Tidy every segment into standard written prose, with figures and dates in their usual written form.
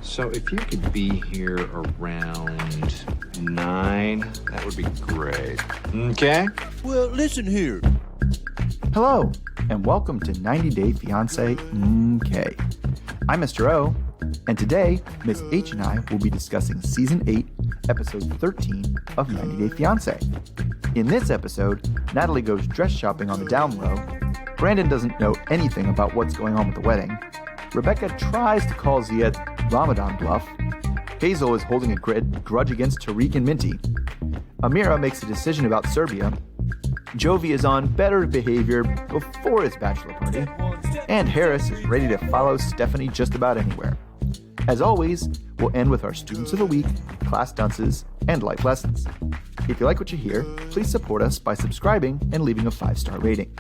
So if you could be here around 9, that would be great. Okay? Well, listen here. Hello, and welcome to 90 Day Fiance MK. I'm Mr. O, and today, Miss H and I will be discussing Season 8, Episode 13 of 90 Day Fiance. In this episode, Natalie goes dress shopping on the down low, Brandon doesn't know anything about what's going on with the wedding, Rebecca tries to call Zied Ramadan bluff, Hazel is holding a grudge against Tariq and Minty, Amira makes a decision about Serbia, Jovi is on better behavior before his bachelor party, and Harris is ready to follow Stephanie just about anywhere. As always, we'll end with our Students of the Week, Class Dunces, and Life Lessons. If you like what you hear, please support us by subscribing and leaving a 5-star rating.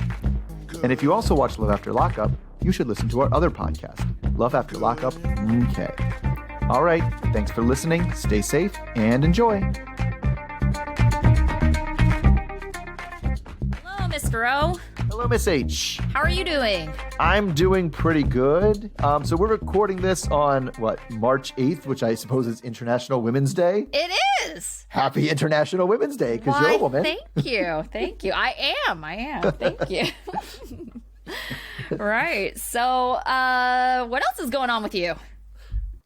And if you also watch Love After Lockup, you should listen to our other podcast, Love After Lockup MK. All right, thanks for listening, stay safe, and enjoy. Mr. O. Hello, Miss H. How are you doing? I'm doing pretty good. So we're recording this on, March 8th, which I suppose is International Women's Day? It is. Happy International Women's Day, because you're a woman. Thank you. Thank you. I am. Thank you. Right. So, what else is going on with you?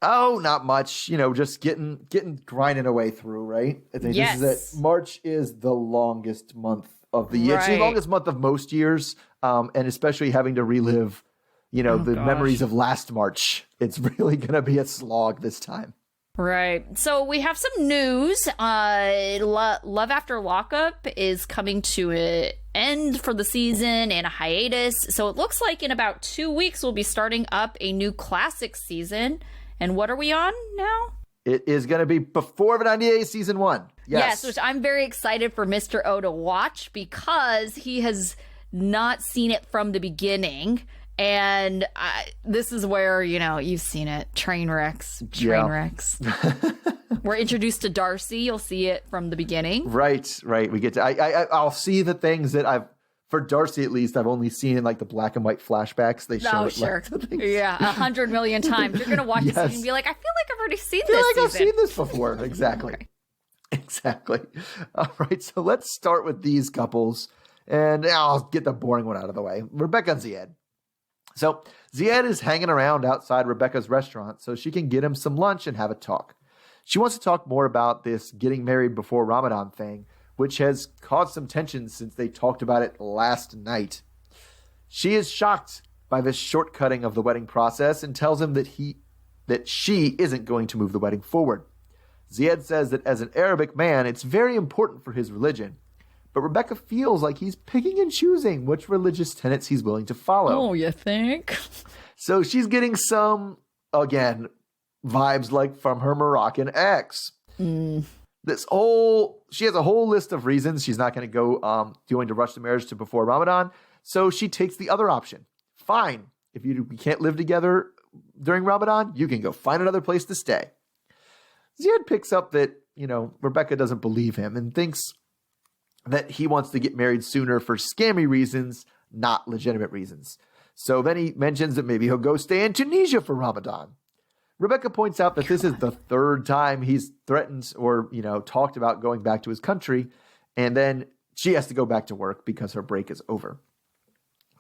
Oh, not much. Just getting grinding away through, right? I think yes. This is it. March is the longest month of the year. Right. It's the longest month of most years, and especially having to relive, memories of last March. It's really going to be a slog this time. Right. So we have some news. Love After Lockup is coming to an end for the season and a hiatus. So it looks like in about 2 weeks we'll be starting up a new classic season. And what are we on now? It is going to be before the 90 Days Season 1. Yes, which I'm very excited for Mr. O to watch because he has not seen it from the beginning. And this is where, you've seen it. Train wrecks. We're introduced to Darcy. You'll see it from the beginning. Right. We get to, I'll see the things that for Darcy at least, I've only seen in the black and white flashbacks. They show it. Sure. Yeah, 100 million times. You're going to watch this and be like, I feel like I've already seen this. I've seen this before. Exactly. Okay. Exactly. All right, so let's start with these couples, and I'll get the boring one out of the way. Rebecca and Zied. So Zied is hanging around outside Rebecca's restaurant so she can get him some lunch and have a talk. She wants to talk more about this getting married before Ramadan thing, which has caused some tension since they talked about it last night. She is shocked by this shortcutting of the wedding process and tells him that she isn't going to move the wedding forward. Zied says that as an Arabic man, it's very important for his religion. But Rebecca feels like he's picking and choosing which religious tenets he's willing to follow. Oh, you think? So she's getting some, again, vibes like from her Moroccan ex. She has a whole list of reasons she's not going to go going to rush the marriage to before Ramadan. So she takes the other option. Fine. If you can't live together during Ramadan, you can go find another place to stay. Zied picks up that, Rebecca doesn't believe him and thinks that he wants to get married sooner for scammy reasons, not legitimate reasons. So then he mentions that maybe he'll go stay in Tunisia for Ramadan. Rebecca points out that this is the third time he's threatened or, talked about going back to his country, and then she has to go back to work because her break is over.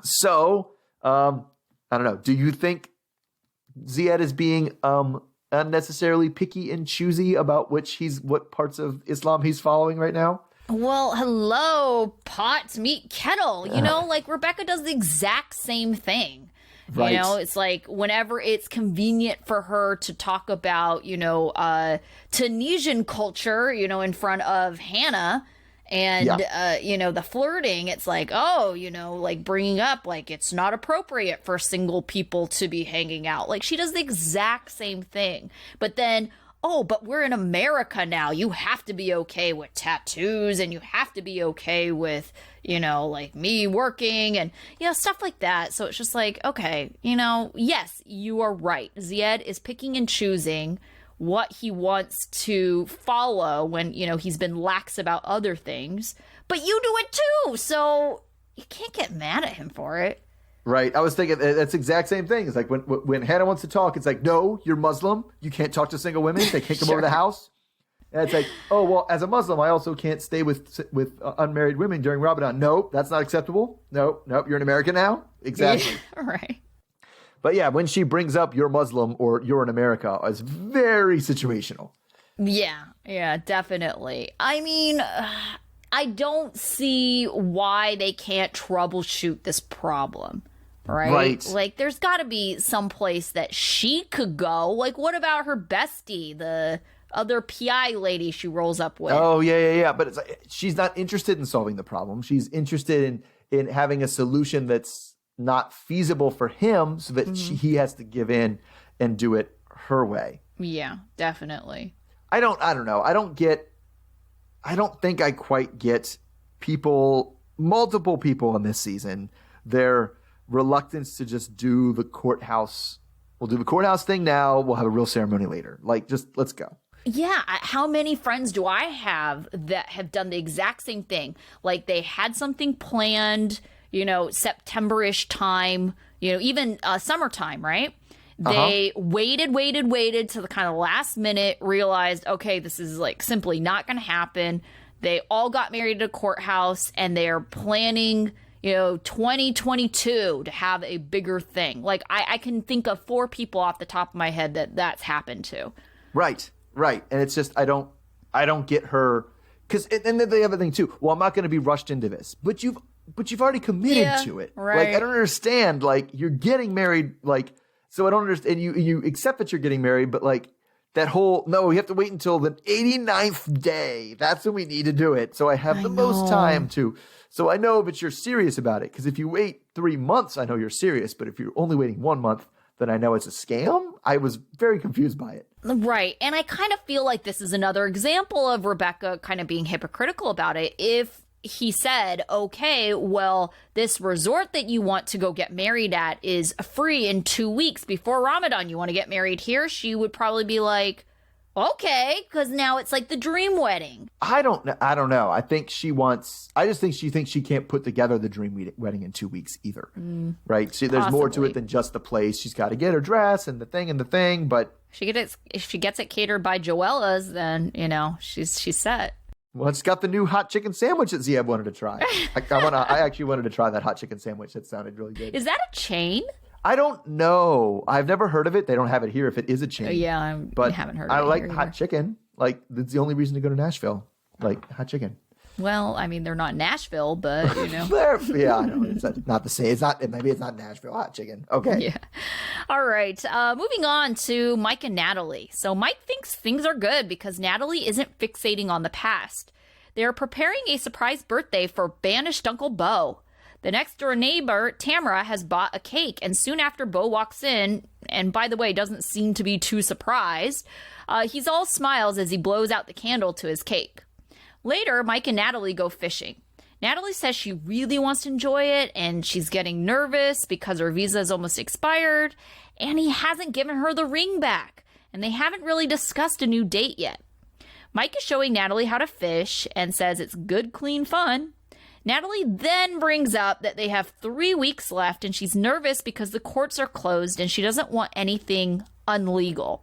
So, I don't know. Do you think Zied is being unnecessarily picky and choosy about what parts of Islam he's following right now? Well, hello, pot meet kettle. Rebecca does the exact same thing. Right. It's like whenever it's convenient for her to talk about, Tunisian culture, in front of Hannah and, the flirting, it's like, bringing up, it's not appropriate for single people to be hanging out. She does the exact same thing. But then, but we're in America now. You have to be okay with tattoos and you have to be okay with, me working and, stuff like that. So it's just like, okay, yes, you are right. Zied is picking and choosing what he wants to follow when, he's been lax about other things. But you do it too. So you can't get mad at him for it. Right. I was thinking that's the exact same thing. It's like when Hannah wants to talk, it's like, no, you're Muslim. You can't talk to single women. They can't come over the house. And it's like, oh, well, as a Muslim, I also can't stay with unmarried women during Ramadan. Nope, that's not acceptable. Nope, you're an American now? Exactly. Right. But yeah, when she brings up you're Muslim or you're in America, it's very situational. Yeah, definitely. I mean, I don't see why they can't troubleshoot this problem. Right? Like, there's got to be some place that she could go. Like, what about her bestie, the other PI lady she rolls up with? Oh, yeah. But it's like, she's not interested in solving the problem. She's interested in having a solution that's not feasible for him so that he has to give in and do it her way. Yeah, definitely. I don't know. I don't think I quite get multiple people in this season, their reluctance to just do the courthouse. We'll do the courthouse thing now. We'll have a real ceremony later. Like, just let's go. Yeah. How many friends do I have that have done the exact same thing? Like, they had something planned, September-ish time, even summertime, right? They waited to the kind of last minute, realized, okay, this is like simply not going to happen. They all got married at a courthouse and they're planning, 2022 to have a bigger thing. Like, I can think of 4 people off the top of my head that's happened to. Right. And it's just, I don't get her. And then the other thing too, well, I'm not going to be rushed into this, but you've already committed to it. Right. Like, I don't understand. Like, you're getting married. Like, so I don't understand. You accept that you're getting married, but like that whole, no, we have to wait until the 89th day. That's when we need to do it. So I have the most time to. So I know, but you're serious about it. Because if you wait 3 months, I know you're serious. But if you're only waiting 1 month, then I know it's a scam. I was very confused by it. Right. And I kind of feel like this is another example of Rebecca kind of being hypocritical about it. If he said, okay, well, this resort that you want to go get married at is free in 2 weeks before Ramadan. You want to get married here? She would probably be like, okay, because now it's like the dream wedding. I don't know. I think I just think she thinks she can't put together the dream wedding in 2 weeks either. Right? There's more to it than just the place. She's got to get her dress and the thing. But if she gets it catered by Joella's, then, she's set. Well, it's got the new hot chicken sandwich that Zied wanted to try. I actually wanted to try that hot chicken sandwich. That sounded really good. Is that a chain? I don't know. I've never heard of it. They don't have it here if it is a chain. I haven't heard of it. I like hot chicken. Like, that's the only reason to go to Nashville. Like, hot chicken. Well, I mean, they're not Nashville, but, yeah, I know. It's not the same. Maybe it's not Nashville hot chicken. Okay. Yeah. All right. Moving on to Mike and Natalie. So Mike thinks things are good because Natalie isn't fixating on the past. They're preparing a surprise birthday for banished Uncle Bo. The next door neighbor, Tamara, has bought a cake, and soon after Bo walks in, and by the way, doesn't seem to be too surprised, he's all smiles as he blows out the candle to his cake. Later, Mike and Natalie go fishing. Natalie says she really wants to enjoy it, and she's getting nervous because her visa is almost expired, and he hasn't given her the ring back, and they haven't really discussed a new date yet. Mike is showing Natalie how to fish and says it's good, clean fun. Natalie then brings up that they have 3 weeks left, and she's nervous because the courts are closed and she doesn't want anything unlegal.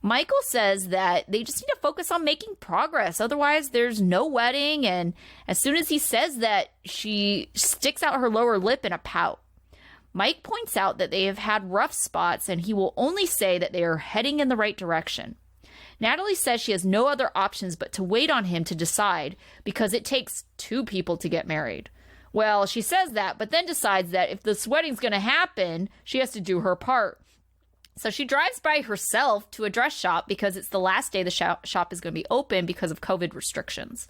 Michael says that they just need to focus on making progress. Otherwise, there's no wedding. And as soon as he says that, she sticks out her lower lip in a pout. Mike points out that they have had rough spots, and he will only say that they are heading in the right direction. Natalie says she has no other options but to wait on him to decide because it takes 2 people to get married. Well, she says that, but then decides that if this wedding's going to happen, she has to do her part. So she drives by herself to a dress shop because it's the last day the shop is going to be open because of COVID restrictions.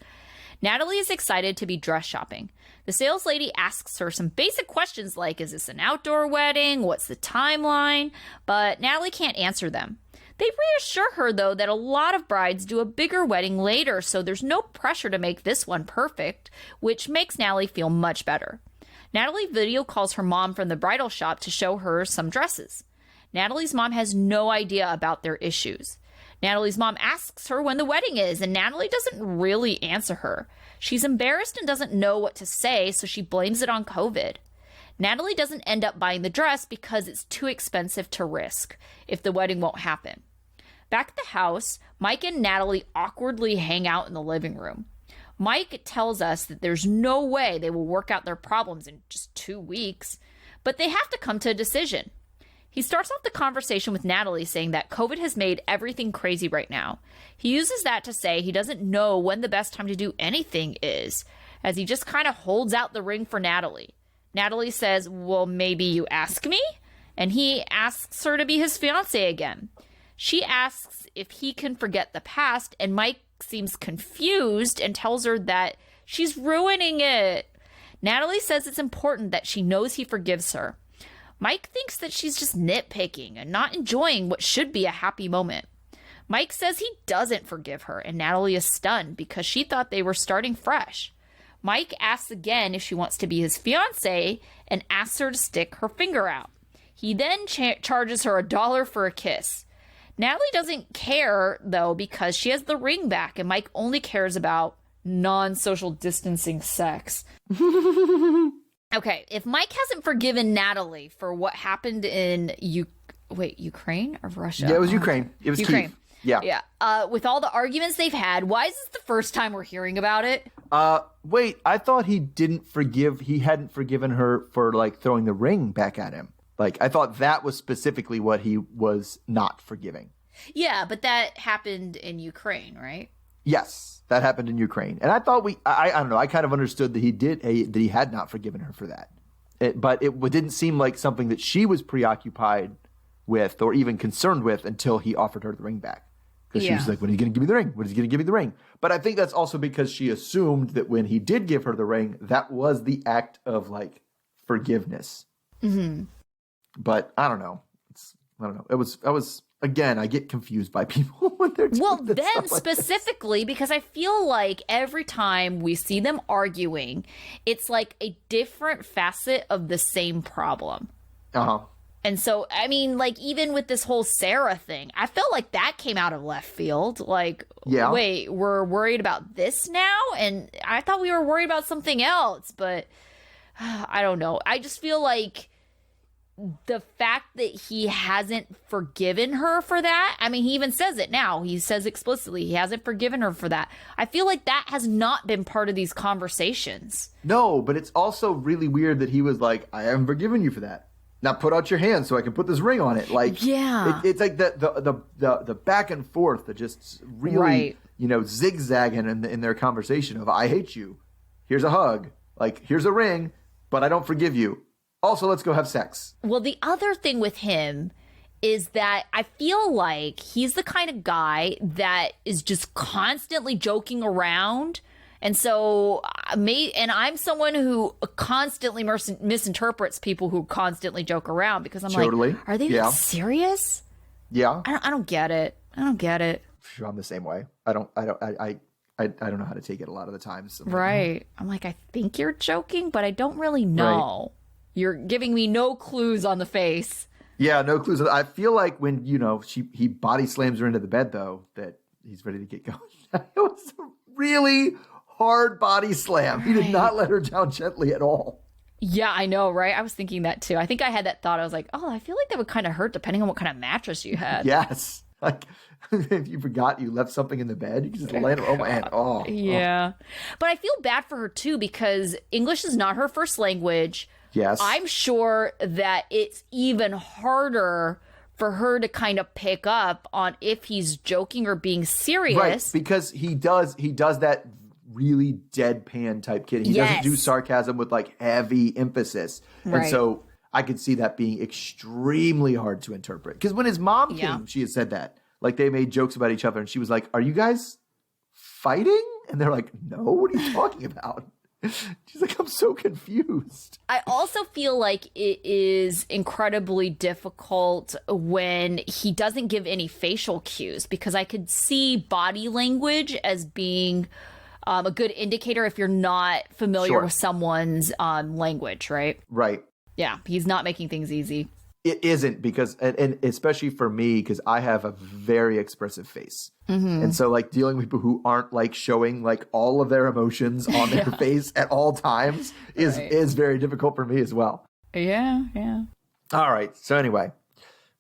Natalie is excited to be dress shopping. The sales lady asks her some basic questions like, is this an outdoor wedding? What's the timeline? But Natalie can't answer them. They reassure her, though, that a lot of brides do a bigger wedding later, so there's no pressure to make this one perfect, which makes Natalie feel much better. Natalie video calls her mom from the bridal shop to show her some dresses. Natalie's mom has no idea about their issues. Natalie's mom asks her when the wedding is, and Natalie doesn't really answer her. She's embarrassed and doesn't know what to say, so she blames it on COVID. Natalie doesn't end up buying the dress because it's too expensive to risk if the wedding won't happen. Back at the house, Mike and Natalie awkwardly hang out in the living room. Mike tells us that there's no way they will work out their problems in just 2 weeks, but they have to come to a decision. He starts off the conversation with Natalie saying that COVID has made everything crazy right now. He uses that to say he doesn't know when the best time to do anything is, as he just kind of holds out the ring for Natalie. Natalie says, well, maybe you ask me? And he asks her to be his fiance again. She asks if he can forget the past, and Mike seems confused and tells her that she's ruining it. Natalie says it's important that she knows he forgives her. Mike thinks that she's just nitpicking and not enjoying what should be a happy moment. Mike says he doesn't forgive her, and Natalie is stunned because she thought they were starting fresh. Mike asks again if she wants to be his fiancée and asks her to stick her finger out. He then charges her $1 for a kiss. Natalie doesn't care, though, because she has the ring back, and Mike only cares about non-social distancing sex. Okay, if Mike hasn't forgiven Natalie for what happened in Ukraine or Russia? Yeah, it was Ukraine. It was Ukraine. Kyiv. Yeah. Yeah. With all the arguments they've had, why is this the first time we're hearing about it? Wait, I thought he hadn't forgiven her for like throwing the ring back at him. Like, I thought that was specifically what he was not forgiving. Yeah, but that happened in Ukraine, right? Yes, that happened in Ukraine. And I thought I don't know, I kind of understood that he had not forgiven her for that. But it didn't seem like something that she was preoccupied with or even concerned with until he offered her the ring back. Because she was like, when are you going to give me the ring? When is he going to give me the ring? But I think that's also because she assumed that when he did give her the ring, that was the act of like forgiveness. Mm-hmm. But I don't know. Again, I get confused by people when they're doing them like specifically this. Because I feel like every time we see them arguing, it's like a different facet of the same problem. Uh-huh. And so, I mean, like, even with this whole Sarah thing, I felt like that came out of left field. Like, wait, we're worried about this now? And I thought we were worried about something else. But I don't know. I just feel like the fact that he hasn't forgiven her for that, I mean, he even says it now. He says explicitly he hasn't forgiven her for that. I feel like that has not been part of these conversations. No, but it's also really weird that he was like, I haven't forgiven you for that. Now put out your hand so I can put this ring on it. Like, yeah, it's like the back and forth that just really, zigzagging in their conversation of, I hate you. Here's a hug. Like, here's a ring, but I don't forgive you. Also, let's go have sex. Well, the other thing with him is that I feel like he's the kind of guy that is just constantly joking around. And so, I'm someone who constantly misinterprets people who constantly joke around because I'm like, are they not serious? Yeah. I don't get it. Sure, I'm the same way. I don't know how to take it a lot of the times. Right. I'm like, I think you're joking, but I don't really know. Right. You're giving me no clues on the face. Yeah, no clues. I feel like when, he body slams her into the bed, though, that he's ready to get going. It was a really hard body slam. Right. He did not let her down gently at all. Yeah, I know, right? I was thinking that, too. I think I had that thought. I was like, I feel like that would kind of hurt depending on what kind of mattress you had. Yes. Like, if you forgot you left something in the bed, you can just land. Oh, man. Oh. Yeah. But I feel bad for her, too, because English is not her first language. Yes. I'm sure that it's even harder for her to kind of pick up on if he's joking or being serious. Right, because he does that really deadpan type kid. He doesn't do sarcasm with like heavy emphasis. Right. And so I could see that being extremely hard to interpret. Because when his mom came, she had said that. Like, they made jokes about each other and she was like, are you guys fighting? And they're like, no, what are you talking about? She's like, I'm so confused. I also feel like it is incredibly difficult when he doesn't give any facial cues, because I could see body language as being a good indicator if you're not familiar with someone's language, right? Right. Yeah, he's not making things easy. It isn't, because, and especially for me, because I have a very expressive face. Mm-hmm. And so, like, dealing with people who aren't, like, showing, like, all of their emotions on their face at all times is very difficult for me as well. Yeah. All right. So anyway,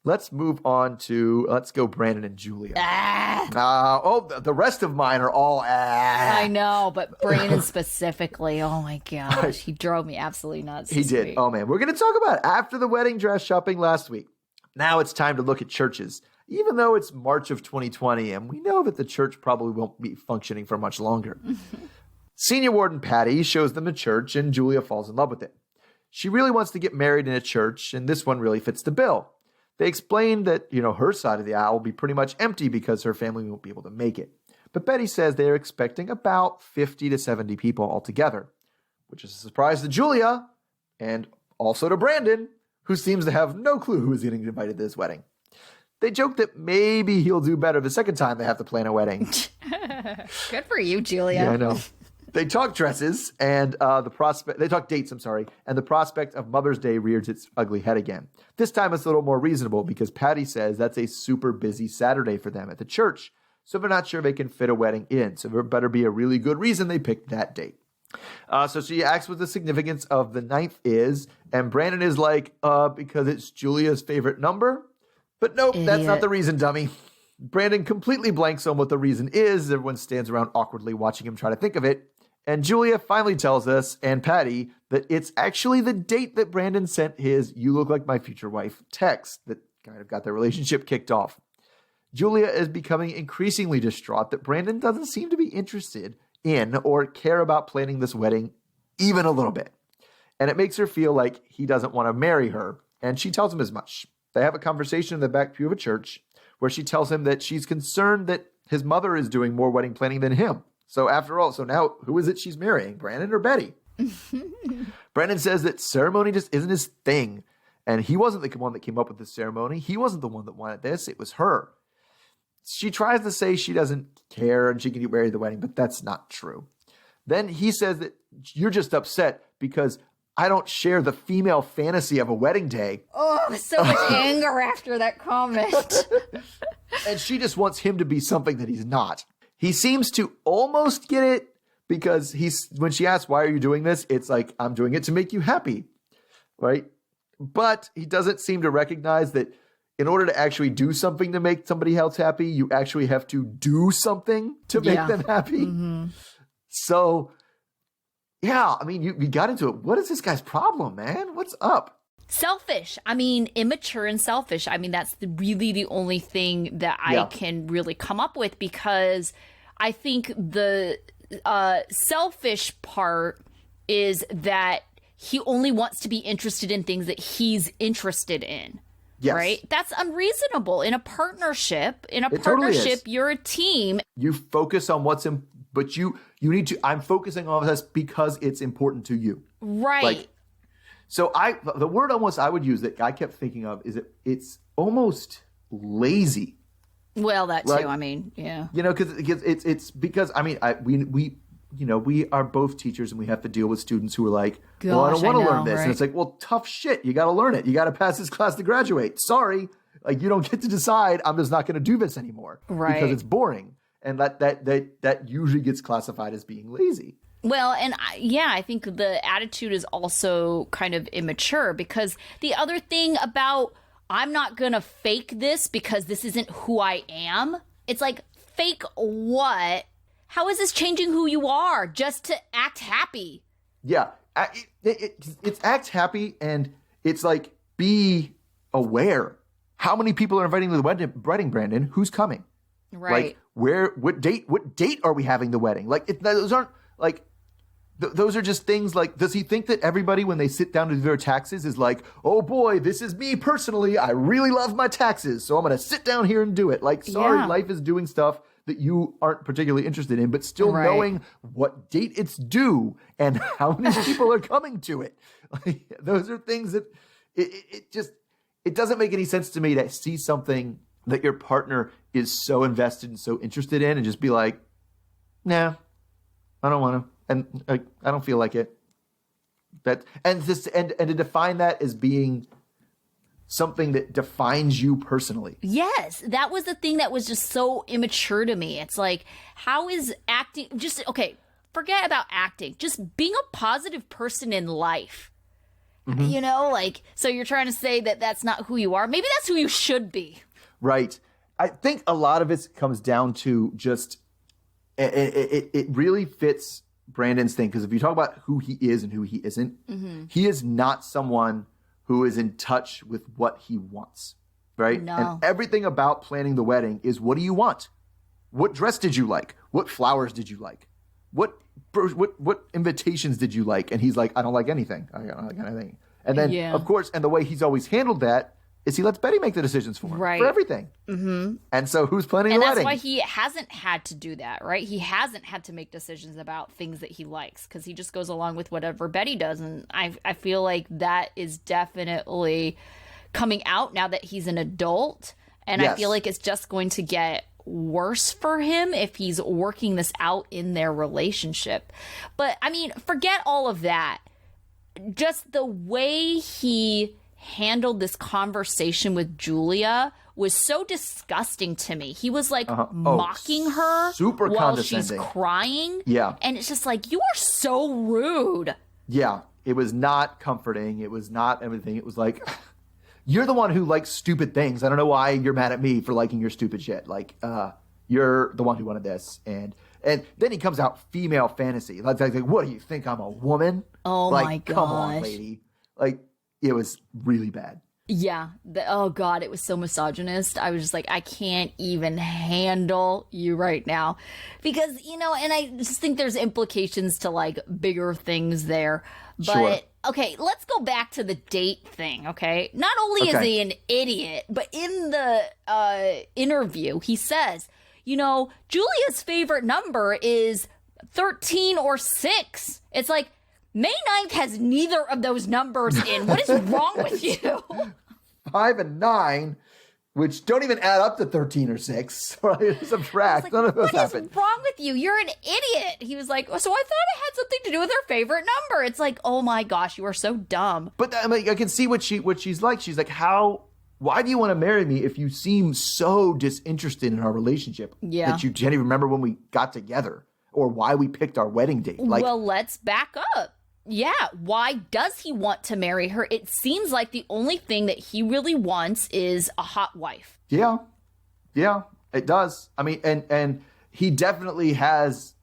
let's move on to, let's go Brandon and Julia. The rest of mine are all I know, but Brandon specifically, oh my gosh, he drove me absolutely nuts. He did. Oh man, we're going to talk about after the wedding dress shopping last week. Now it's time to look at churches, even though it's March of 2020, and we know that the church probably won't be functioning for much longer. Senior warden Patty shows them a church, and Julia falls in love with it. She really wants to get married in a church, and this one really fits the bill. They explain that, her side of the aisle will be pretty much empty because her family won't be able to make it. But Betty says they are expecting about 50 to 70 people altogether, which is a surprise to Julia and also to Brandon, who seems to have no clue who is getting invited to this wedding. They joke that maybe he'll do better the second time they have to plan a wedding. Good for you, Julia. Yeah, I know. They talk dresses and they talk dates, and the prospect of Mother's Day rears its ugly head again. This time it's a little more reasonable because Patty says that's a super busy Saturday for them at the church, so they're not sure they can fit a wedding in, so there better be a really good reason they picked that date. So she asks what the significance of the 9th is, and Brandon is like, because it's Julia's favorite number? But nope, Idiot. That's not the reason, dummy. Brandon completely blanks on what the reason is. Everyone stands around awkwardly watching him try to think of it. And Julia finally tells us, and Patty, that it's actually the date that Brandon sent his "you look like my future wife" text that kind of got their relationship kicked off. Julia is becoming increasingly distraught that Brandon doesn't seem to be interested in or care about planning this wedding even a little bit. And it makes her feel like he doesn't want to marry her, and she tells him as much. They have a conversation in the back pew of a church where she tells him that she's concerned that his mother is doing more wedding planning than him. So after all, now who is it she's marrying, Brandon or Betty? Brandon says that ceremony just isn't his thing. And he wasn't the one that came up with the ceremony. He wasn't the one that wanted this. It was her. She tries to say she doesn't care and she can get married at the wedding, but that's not true. Then he says that you're just upset because I don't share the female fantasy of a wedding day. Oh, so much anger after that comment. And she just wants him to be something that he's not. He seems to almost get it because when she asks, why are you doing this? It's like, I'm doing it to make you happy, right? But he doesn't seem to recognize that in order to actually do something to make somebody else happy, you actually have to do something to make them happy. Mm-hmm. So, yeah, I mean, you got into it. What is this guy's problem, man? What's up? Selfish. I mean, immature and selfish. I mean, that's really the only thing that I can really come up with, because I think the selfish part is that he only wants to be interested in things that he's interested in. Yes. Right? That's unreasonable. In a partnership, totally you're a team. You focus on what's in, but you need to, I'm focusing on this because it's important to you. Right. So the word almost I would use that I kept thinking of is it's almost lazy. Well, that too. I mean, yeah. Because it's because I mean we are both teachers and we have to deal with students who are like, I don't want to learn this, right? And it's like, well, tough shit. You got to learn it. You got to pass this class to graduate. Sorry, you don't get to decide. I'm just not going to do this anymore, right? Because it's boring, and that usually gets classified as being lazy. Well, and I think the attitude is also kind of immature, because the other thing about I'm not going to fake this because this isn't who I am. It's like, fake what? How is this changing who you are just to act happy? Yeah, it's act happy, and it's like, be aware. How many people are inviting to the wedding, Brandon? Who's coming? Right. Like, what date are we having the wedding? Like, those aren't like... Those are just things like, does he think that everybody, when they sit down to do their taxes, is like, oh boy, this is me personally. I really love my taxes, so I'm going to sit down here and do it. Like, sorry, life is doing stuff that you aren't particularly interested in, but still knowing what date it's due and how many people are coming to it. Like, those are things that it doesn't make any sense to me to see something that your partner is so invested and so interested in and just be like, nah, I don't want to. And I don't feel like it. And to define that as being something that defines you personally. Yes, that was the thing that was just so immature to me. It's like, how is acting forget about acting. Just being a positive person in life. You know, like, so you're trying to say that that's not who you are. Maybe that's who you should be. Right. I think a lot of it comes down to just it really fits Brandon's thing, because if you talk about who he is and who he isn't, he is not someone who is in touch with what he wants, right? No. And everything about planning the wedding is, what do you want? What dress did you like? What flowers did you like? What invitations did you like? And he's like, I don't like anything. I don't like anything. And then, of course, and the way he's always handled that is he lets Betty make the decisions for him, for everything. And so who's planning the wedding? And that's why he hasn't had to do that, right? He hasn't had to make decisions about things that he likes, because he just goes along with whatever Betty does. And I feel like that is definitely coming out now that he's an adult. And I feel like it's just going to get worse for him if he's working this out in their relationship. But, I mean, forget all of that. Just the way he handled this conversation with Julia was so disgusting to me. He was like mocking her super while she's condescending. Crying. Yeah. And it's just like, you are so rude. Yeah. It was not comforting. It was not everything. It was like, you're the one who likes stupid things. I don't know why you're mad at me for liking your stupid shit. Like, you're the one who wanted this. And then he comes out female fantasy. Like, what do you think? I'm a woman? Oh, like, my gosh. Come on, lady. Like, it was really bad. Yeah. Oh, God. It was so misogynist. I was just like, I can't even handle you right now. Because, you know, and I just think there's implications to, like, bigger things there. But, okay, let's go back to the date thing, okay? Not only is he an idiot, but in the interview, he says, you know, Julia's favorite number is 13 or 6. It's like, May 9th has neither of those numbers in. What is wrong with you? 5 and 9, which don't even add up to 13 or 6. Right? Subtract. Like, none of those happen. What is wrong with you? You're an idiot. He was like, so I thought it had something to do with her favorite number. It's like, oh my gosh, you are so dumb. But I mean, I can see what she's like. She's like, why do you want to marry me if you seem so disinterested in our relationship that you can't even remember when we got together or why we picked our wedding date? Like, well, let's back up. Yeah, why does he want to marry her? It seems like the only thing that he really wants is a hot wife. Yeah, it does. I mean, and he definitely has,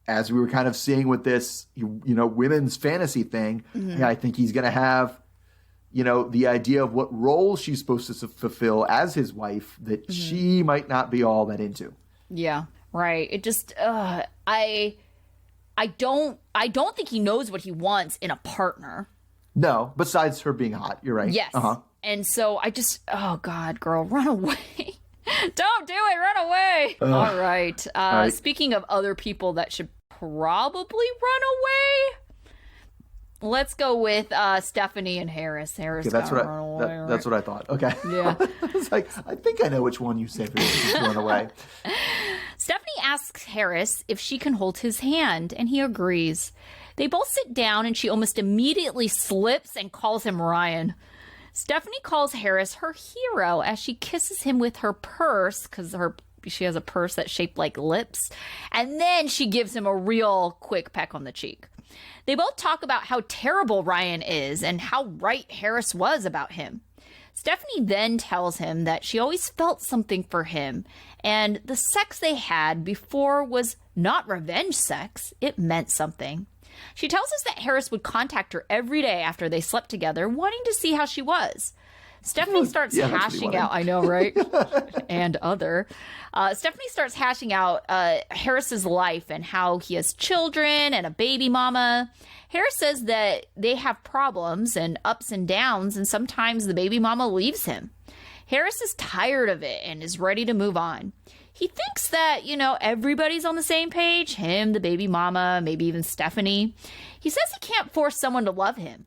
as we were kind of seeing with this, you know, women's fantasy thing. Yeah, I think he's going to have, you know, the idea of what role she's supposed to fulfill as his wife that she might not be all that into. Yeah, right. It just, I don't think he knows what he wants in a partner. No, besides her being hot. You're right. Yes. And so I just, oh God, girl, run away. Don't do it. Run away. All right. Speaking of other people that should probably run away, let's go with Stephanie and Harris. Harris, okay, that's run away, that's what I thought. Okay. Yeah. I was like, I think I know which one you said to run away. Stephanie asks Harris if she can hold his hand, and he agrees. They both sit down, and she almost immediately slips and calls him Ryan. Stephanie calls Harris her hero as she kisses him with her purse, because she has a purse that's shaped like lips, and then she gives him a real quick peck on the cheek. They both talk about how terrible Ryan is and how right Harris was about him. Stephanie then tells him that she always felt something for him, and the sex they had before was not revenge sex. It meant something. She tells us that Harris would contact her every day after they slept together, wanting to see how she was. Stephanie starts hashing out, I know, right? And other. Stephanie starts hashing out Harris's life and how he has children and a baby mama. Harris says that they have problems and ups and downs, and sometimes the baby mama leaves him. Harris is tired of it and is ready to move on. He thinks that, you know, everybody's on the same page, him, the baby mama, maybe even Stephanie. He says he can't force someone to love him.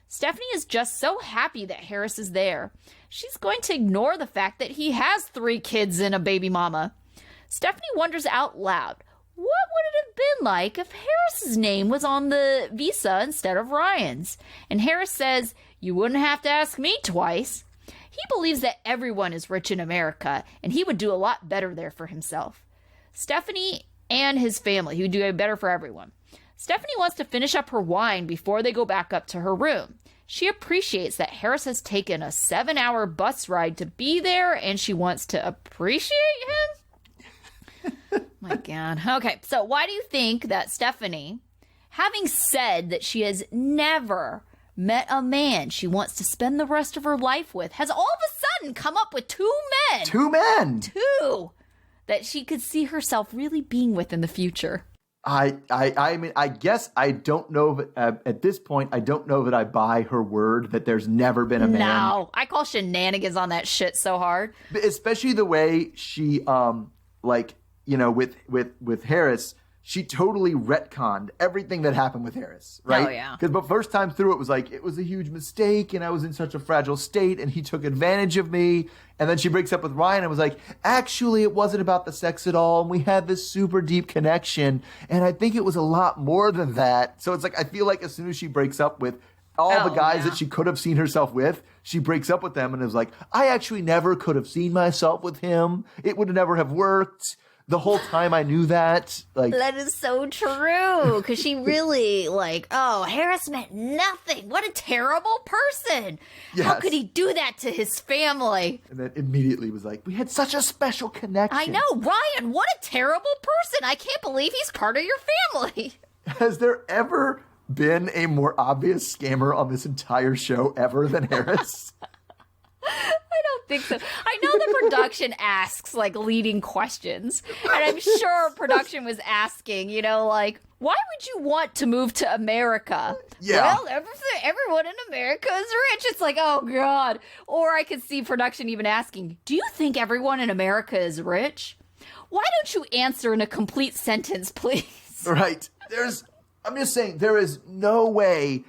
Stephanie is just so happy that Harris is there. She's going to ignore the fact that he has 3 kids and a baby mama. Stephanie wonders out loud, what would it have been like if Harris's name was on the visa instead of Ryan's? And Harris says, you wouldn't have to ask me twice. He believes that everyone is rich in America, and he would do a lot better there for himself. Stephanie and his family, he would do better for everyone. Stephanie wants to finish up her wine before they go back up to her room. She appreciates that Harris has taken a 7-hour bus ride to be there, and she wants to appreciate him? My God. Okay, so why do you think that Stephanie, having said that she has never met a man she wants to spend the rest of her life with, has all of a sudden come up with 2 men? 2 men! 2! That she could see herself really being with in the future. I mean, I guess I don't know at this point, I don't know that I buy her word that there's never been a man. No, I call shenanigans on that shit so hard. Especially the way she, with Harris, she totally retconned everything that happened with Harris, right? Oh, yeah. Because the first time through, it was like, it was a huge mistake, and I was in such a fragile state, and he took advantage of me. And then she breaks up with Ryan and was like, actually, it wasn't about the sex at all, and we had this super deep connection, and I think it was a lot more than that. So it's like, I feel like as soon as she breaks up with all the guys that she could have seen herself with, she breaks up with them and is like, I actually never could have seen myself with him. It would never have worked. The whole time I knew that. Like, that is so true. Because she really, Harris meant nothing. What a terrible person. Yes. How could he do that to his family? And then immediately was like, we had such a special connection. I know. Ryan, what a terrible person. I can't believe he's part of your family. Has there ever been a more obvious scammer on this entire show ever than Harris? I don't think so. I know the production asks leading questions, and I'm sure production was asking, why would you want to move to America? Yeah. Well, everyone in America is rich. It's like, oh God. Or I could see production even asking, do you think everyone in America is rich? Why don't you answer in a complete sentence, please? Right. I'm just saying, there is no way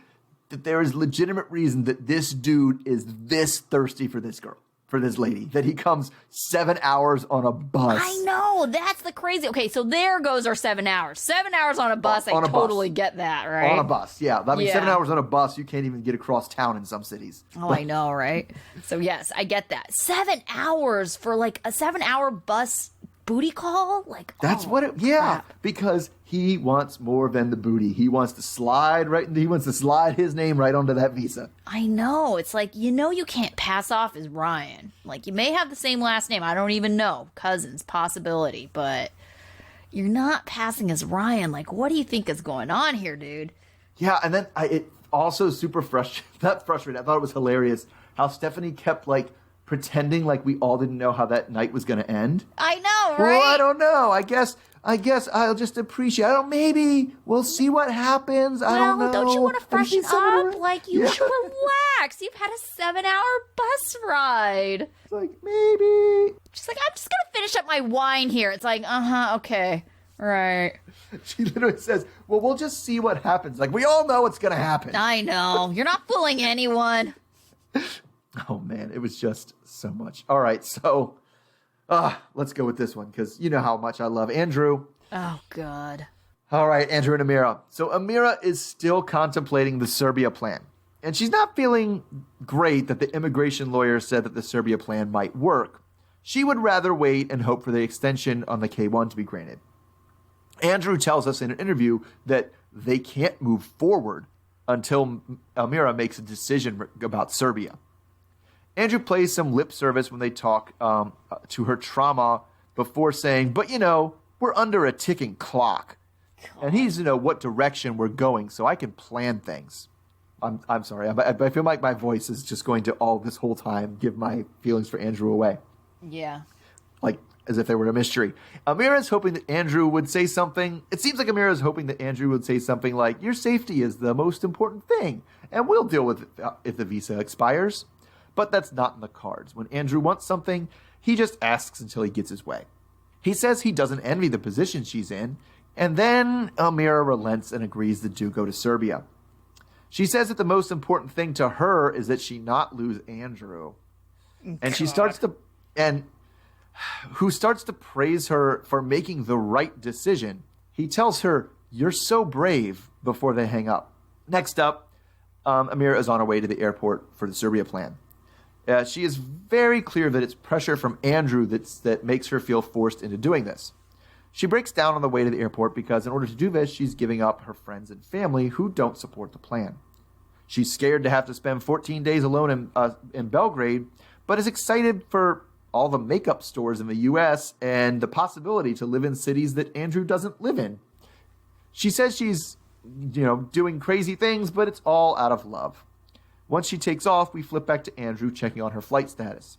that there is legitimate reason that this dude is this thirsty for this girl, for this lady, that he comes 7 hours on a bus. I know. That's the crazy. Okay, so there goes our 7 hours. 7 hours on a bus. I totally get that, right? On a bus, yeah. I mean, 7 hours on a bus, you can't even get across town in some cities. Oh, I know, right? So, yes, I get that. 7 hours for a 7-hour bus booty call? That's what it, crap. Because he wants more than the booty. He wants to slide his name right onto that visa. I know. It's like, you can't pass off as Ryan. You may have the same last name. I don't even know. Cousins, possibility. But you're not passing as Ryan. What do you think is going on here, dude? Yeah, and then it also super frustrating. Not frustrating. I thought it was hilarious how Stephanie kept, pretending like we all didn't know how that night was going to end. I know, right? Well, I don't know. I guess I'll just appreciate. Maybe we'll see what happens. I don't know. Don't you want to freshen up? You should relax. You've had a 7-hour bus ride. It's maybe. She's like, I'm just going to finish up my wine here. It's like, okay. Right. She literally says, well, we'll just see what happens. We all know what's going to happen. I know. You're not fooling anyone. Oh, man. It was just so much. All right. So let's go with this one because you know how much I love Andrew. Oh, God. All right, Andrew and Amira. So Amira is still contemplating the Serbia plan. And she's not feeling great that the immigration lawyer said that the Serbia plan might work. She would rather wait and hope for the extension on the K-1 to be granted. Andrew tells us in an interview that they can't move forward until Amira makes a decision about Serbia. Andrew plays some lip service when they talk to her trauma before saying, but, we're under a ticking clock. God. And he's, what direction we're going, so I can plan things. I'm sorry. I feel like my voice is just going to all this whole time give my feelings for Andrew away. Yeah. As if they were a mystery. Amira's hoping that Andrew would say something. It seems like Amira's hoping that Andrew would say something like, your safety is the most important thing, and we'll deal with it if the visa expires. But that's not in the cards. When Andrew wants something, he just asks until he gets his way. He says he doesn't envy the position she's in, and then Amira relents and agrees the two go to Serbia. She says that the most important thing to her is that she not lose Andrew. And she starts to praise her for making the right decision. He tells her, you're so brave, before they hang up. Next up, Amira is on her way to the airport for the Serbia plan. She is very clear that it's pressure from Andrew that makes her feel forced into doing this. She breaks down on the way to the airport because in order to do this, she's giving up her friends and family who don't support the plan. She's scared to have to spend 14 days alone in Belgrade, but is excited for all the makeup stores in the U.S. and the possibility to live in cities that Andrew doesn't live in. She says she's, doing crazy things, but it's all out of love. Once she takes off, we flip back to Andrew checking on her flight status.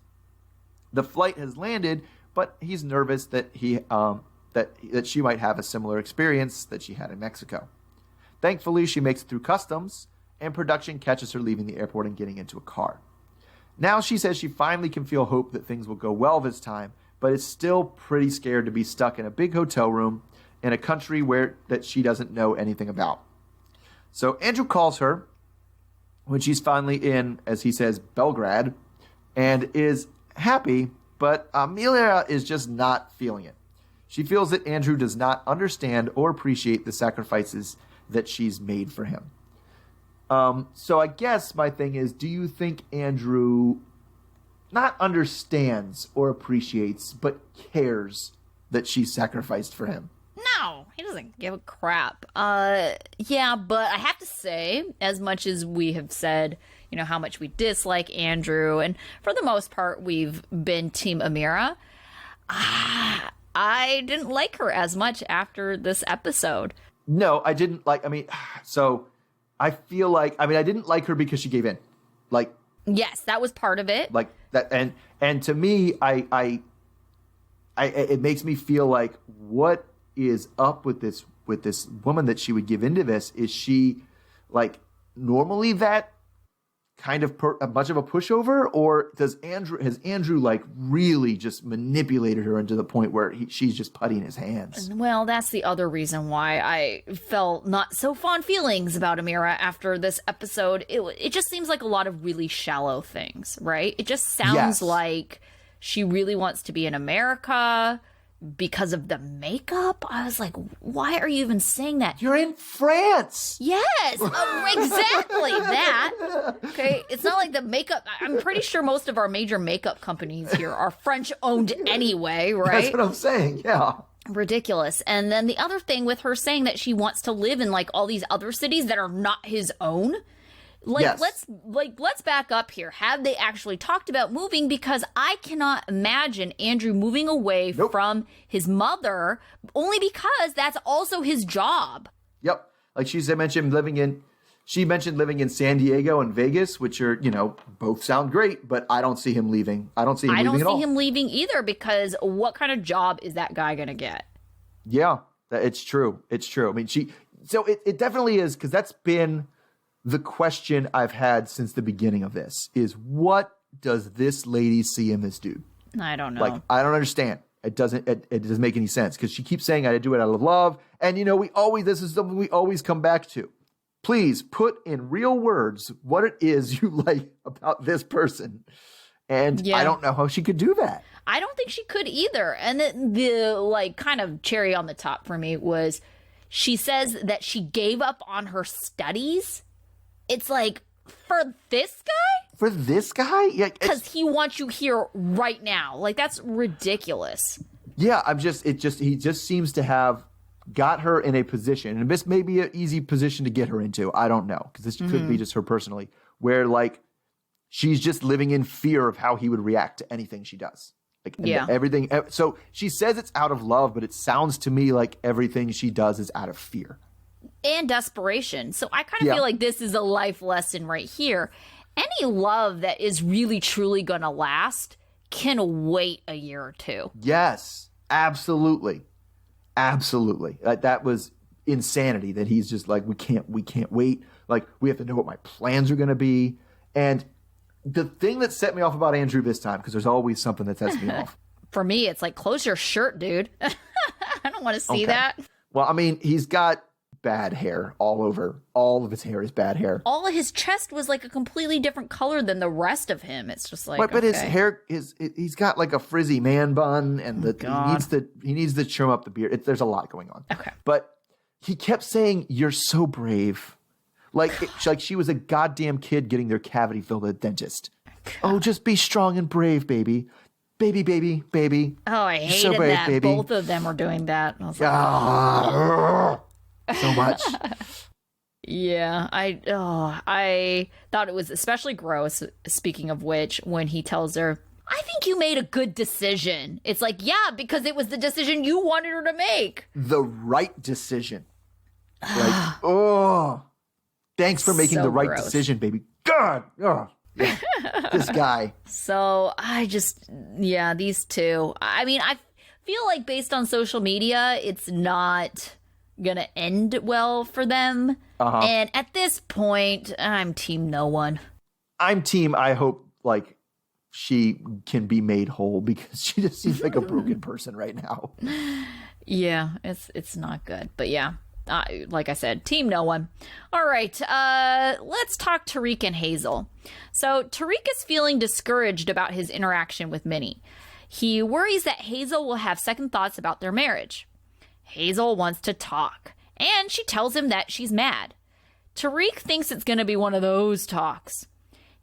The flight has landed, but he's nervous that that she might have a similar experience that she had in Mexico. Thankfully, she makes it through customs, and production catches her leaving the airport and getting into a car. Now she says she finally can feel hope that things will go well this time, but is still pretty scared to be stuck in a big hotel room in a country that she doesn't know anything about. So Andrew calls her when she's finally in, as he says, Belgrade, and is happy, but Amira is just not feeling it. She feels that Andrew does not understand or appreciate the sacrifices that she's made for him. So I guess my thing is, do you think Andrew not understands or appreciates, but cares that she sacrificed for him? No, he doesn't give a crap. Yeah, but I have to say, as much as we have said, how much we dislike Andrew, and for the most part, we've been Team Amira, I didn't like her as much after this episode. No, I didn't like, so I feel like, I didn't like her because she gave in. Yes, that was part of it. Like that, and to me, it makes me feel like, what is up with this woman that she would give into this? Is she normally that kind of much of a pushover, or has Andrew really just manipulated her into the point where she's just putting his hands? Well, that's the other reason why I felt not so fond feelings about Amira after this episode. It just seems like a lot of really shallow things, right? It just sounds like she really wants to be in America because of the makeup. I was like, why are you even saying that? You're in France. Yes, exactly that. Okay, it's not like the makeup. I'm pretty sure most of our major makeup companies here are French owned anyway, right? That's what I'm saying. Yeah. Ridiculous. And then the other thing with her saying that she wants to live in all these other cities that are not his own. Let's back up here. Have they actually talked about moving? Because I cannot imagine Andrew moving away from his mother, only because that's also his job. Yep. She mentioned living in San Diego and Vegas, which are, both sound great, but I don't see him leaving. I don't see him leaving at all. I don't see him leaving either, because what kind of job is that guy going to get? Yeah, it's true. It's true. So it definitely is, because that's been the question I've had since the beginning of this, is what does this lady see in this dude? I don't know. I don't understand. It doesn't make any sense, because she keeps saying I do it out of love. And this is something we always come back to. Please put in real words what it is you like about this person. And I don't know how she could do that. I don't think she could either. And the kind of cherry on the top for me was, she says that she gave up on her studies. It's for this guy? For this guy? Yeah. Because he wants you here right now. That's ridiculous. Yeah, he just seems to have got her in a position, and this may be an easy position to get her into. I don't know, because this could be just her personally, where she's just living in fear of how he would react to anything she does. Everything. So she says it's out of love, but it sounds to me like everything she does is out of fear. And desperation. So I kind of feel like this is a life lesson right here. Any love that is really, truly going to last can wait a year or two. Yes, absolutely. Absolutely. That was insanity, that he's just we can't wait. We have to know what my plans are going to be. And the thing that set me off about Andrew this time, because there's always something that sets me off. For me, it's close your shirt, dude. I don't want to see that. Well, he's got bad hair all over. All of his hair is bad hair. All of his chest was a completely different color than the rest of him. It's just but his hair he's got a frizzy man bun, and he needs to trim up the beard. There's a lot going on. Okay. But he kept saying, "You're so brave." She was a goddamn kid getting their cavity filled at a dentist. God. Oh, just be strong and brave, baby. Baby. Oh, I hated so brave, that. Baby. Both of them were doing that. I was so much. Yeah, I thought it was especially gross, speaking of which, when he tells her, I think you made a good decision. It's like, yeah, because it was the decision you wanted her to make. The right decision. Like, oh, thanks for making So the right gross. decision, baby. God, oh, yeah. This guy. So these two. I mean, I feel like based on social media, it's not gonna end well for them. And at this point, I'm team no one. I'm team, I hope, like, she can be made whole because she just seems like a broken person right now. Yeah, it's not good. But yeah, like I said, team no one. All right, let's talk Tariq and Hazel. So Tariq is feeling discouraged about his interaction with Minnie. He worries that Hazel will have second thoughts about their marriage. Hazel wants to talk, and she tells him that she's mad. Tariq thinks it's going to be one of those talks.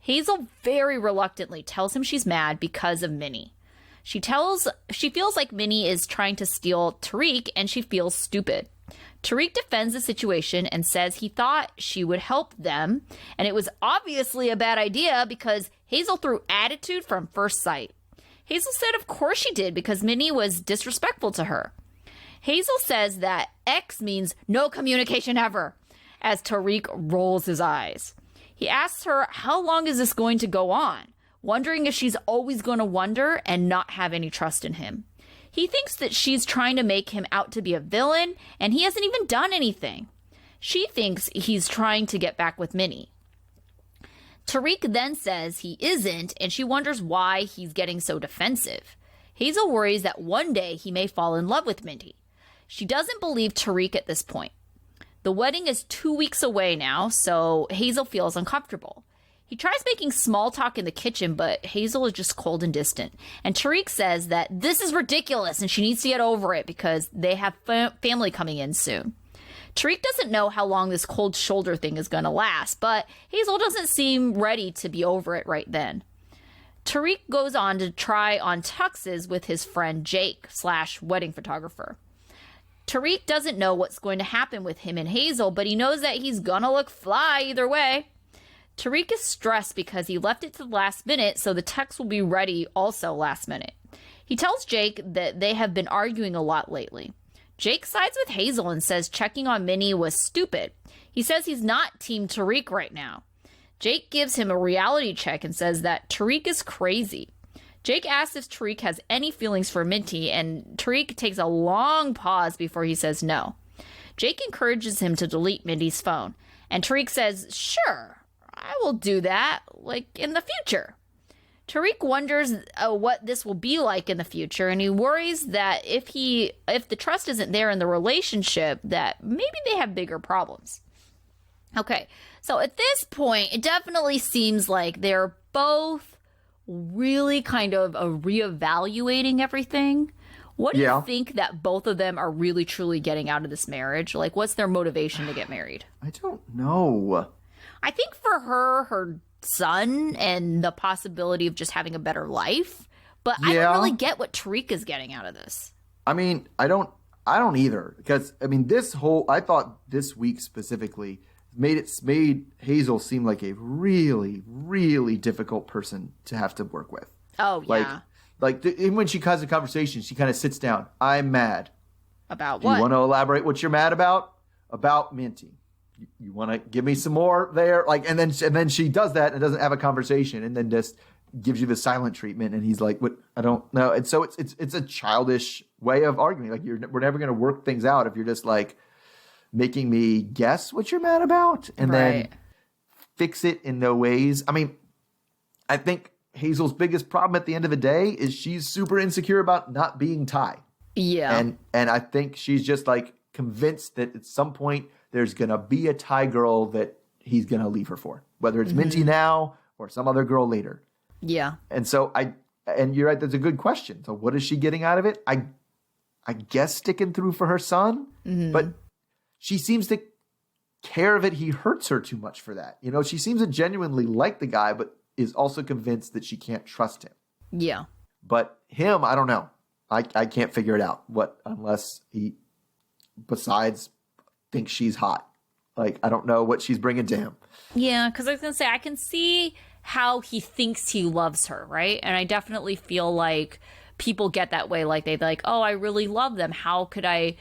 Hazel very reluctantly tells him she's mad because of Minnie. She feels like Minnie is trying to steal Tariq, and she feels stupid. Tariq defends the situation and says he thought she would help them, and it was obviously a bad idea because Hazel threw attitude from first sight. Hazel said of course she did because Minnie was disrespectful to her. Hazel says that X means no communication ever, as Tariq rolls his eyes. He asks her, how long is this going to go on? Wondering if she's always going to wonder and not have any trust in him. He thinks that she's trying to make him out to be a villain, and he hasn't even done anything. She thinks he's trying to get back with Minnie. Tariq then says he isn't, and she wonders why he's getting so defensive. Hazel worries that one day he may fall in love with Minnie. She doesn't believe Tariq at this point. The wedding is 2 weeks away now, so Hazel feels uncomfortable. He tries making small talk in the kitchen, but Hazel is just cold and distant. And Tariq says that this is ridiculous and she needs to get over it because they have family coming in soon. Tariq doesn't know how long this cold shoulder thing is going to last, but Hazel doesn't seem ready to be over it right then. Tariq goes on to try on tuxes with his friend Jake / wedding photographer. Tariq doesn't know what's going to happen with him and Hazel, but he knows that he's gonna look fly either way. Tariq is stressed because he left it to the last minute, so the tux will be ready also last minute. He tells Jake that they have been arguing a lot lately. Jake sides with Hazel and says checking on Minnie was stupid. He says he's not team Tariq right now. Jake gives him a reality check and says that Tariq is crazy. Jake asks if Tariq has any feelings for Minty, and Tariq takes a long pause before he says no. Jake encourages him to delete Minty's phone, and Tariq says, sure, I will do that, like in the future. Tariq wonders what this will be like in the future, and he worries that if the trust isn't there in the relationship, that maybe they have bigger problems. Okay, so at this point, it definitely seems like they're both really kind of reevaluating everything. What do you think that both of them are really truly getting out of this marriage? Like, what's their motivation to get married? I don't know. I think for her son and the possibility of just having a better life, but I don't really get what Tariq is getting out of this. I mean, I don't either, because I mean, I thought this week specifically made Hazel seem like a really, really difficult person to have to work with. Oh, yeah. Even when she has a conversation, she kind of sits down. I'm mad. About Do what? you want to elaborate what you're mad about? About Minty. You want to give me some more there? And then she does that and doesn't have a conversation, and then just gives you the silent treatment. And he's like, "What? I don't know." And so it's a childish way of arguing. Like, we're never going to work things out if you're just like making me guess what you're mad about and then fix it in no ways. I mean, I think Hazel's biggest problem at the end of the day is she's super insecure about not being Ty. Yeah. And I think she's just like convinced that at some point there's going to be a Ty girl that he's going to leave her for, whether it's Minty now or some other girl later. Yeah. And so and you're right, that's a good question. So what is she getting out of it? I guess sticking through for her son, but she seems to care that he hurts her too much for that. You know, she seems to genuinely like the guy, but is also convinced that she can't trust him. Yeah. But him, I don't know. I can't figure it out. Unless he, besides, thinks she's hot. Like, I don't know what she's bringing to him. Yeah, because I was going to say, I can see how he thinks he loves her, right? And I definitely feel like people get that way. Like, they're like, oh, I really love them. How could I,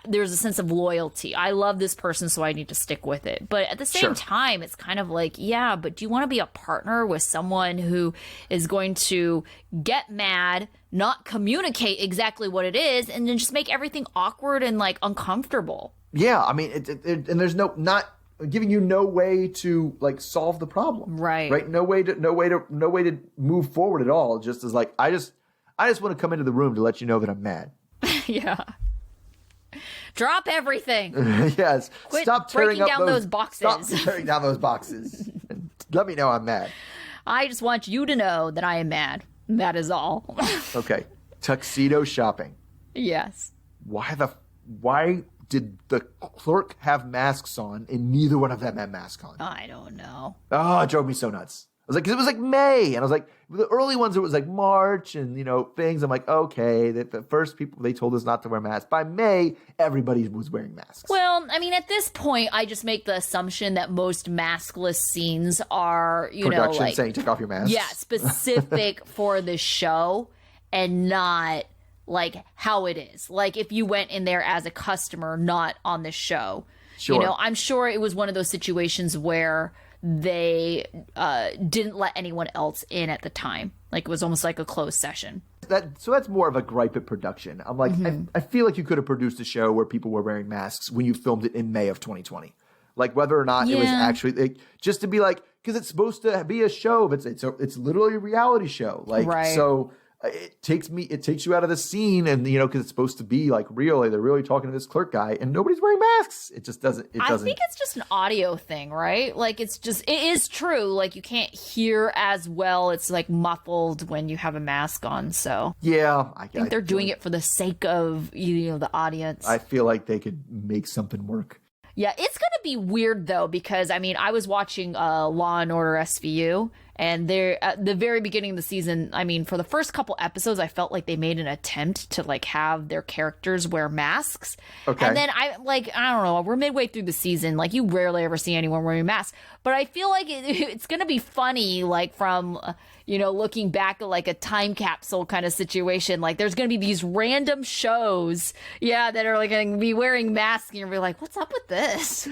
there's a sense of loyalty. I love this person, so I need to stick with it. But at the same time, it's kind of like, yeah, but do you want to be a partner with someone who is going to get mad, not communicate exactly what it is, and then just make everything awkward and, like, uncomfortable? Yeah, I mean, and there's not giving you no way to, like, solve the problem. Right. No way to move forward at all. Just as, like, I just want to come into the room to let you know that I'm mad. Yeah. Drop everything. Yes. Quit Stop tearing breaking up down those boxes. Stop tearing down those boxes. And let me know I'm mad. I just want you to know that I am mad. That is all. Okay. Tuxedo shopping. Yes. Why did the clerk have masks on and neither one of them had masks on? I don't know. Oh, it drove me so nuts. I was like, because it was like May, and I was like, the early ones, it was like March and, things. I'm like, okay, the first people, they told us not to wear masks. By May, everybody was wearing masks. Well, I mean, at this point, I just make the assumption that most maskless scenes are, Production like, saying take off your mask. Yeah, specific for the show and not like how it is. Like if you went in there as a customer, not on the show. Sure. I'm sure it was one of those situations where they didn't let anyone else in at the time. Like it was almost like a closed session. So that's more of a gripe at production. I'm like, I feel like you could have produced a show where people were wearing masks when you filmed it in May of 2020. Like whether or not it was actually like, just to be like, because it's supposed to be a show, but it's literally a reality show. Like, right. So it takes you out of the scene, and because it's supposed to be like real. Like, they're really talking to this clerk guy, and nobody's wearing masks. It just doesn't. I think it's just an audio thing, right? Like it is true. Like you can't hear as well. It's like muffled when you have a mask on. So yeah, I think they're doing it for the sake of the audience. I feel like they could make something work. Yeah, it's going to be weird, though, because, I mean, I was watching Law & Order SVU, and at the very beginning of the season, I mean, for the first couple episodes, I felt like they made an attempt to, like, have their characters wear masks. Okay. And then I don't know, we're midway through the season. Like, you rarely ever see anyone wearing masks. But I feel like it's going to be funny, like, from, looking back at, like, a time capsule kind of situation. Like, there's going to be these random shows, that are, like, going to be wearing masks, and you're going to be like, what's up with this?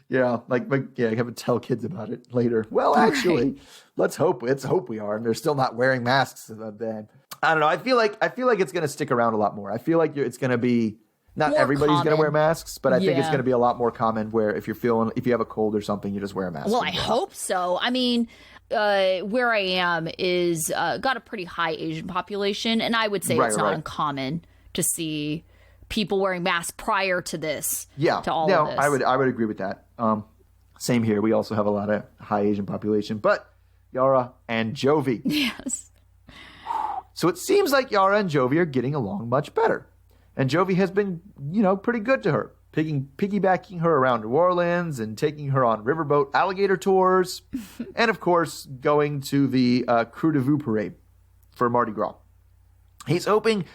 Yeah, I have to tell kids about it later. Well, actually, let's hope we are, and they're still not wearing masks. Then I don't know. I feel like it's going to stick around a lot more. I feel like it's going to be not more everybody's going to wear masks, but I think it's going to be a lot more common where if you have a cold or something, you just wear a mask. Well, I hope so. I mean, where I am is got a pretty high Asian population, and I would say it's not uncommon to see people wearing masks prior to this. Yeah, to all of this. I would agree with that. Same here. We also have a lot of high Asian population, but Yara and Jovi. Yes. So it seems like Yara and Jovi are getting along much better, and Jovi has been, pretty good to her, piggybacking her around New Orleans and taking her on riverboat alligator tours, and of course going to the Croix de Vue parade for Mardi Gras. He's hoping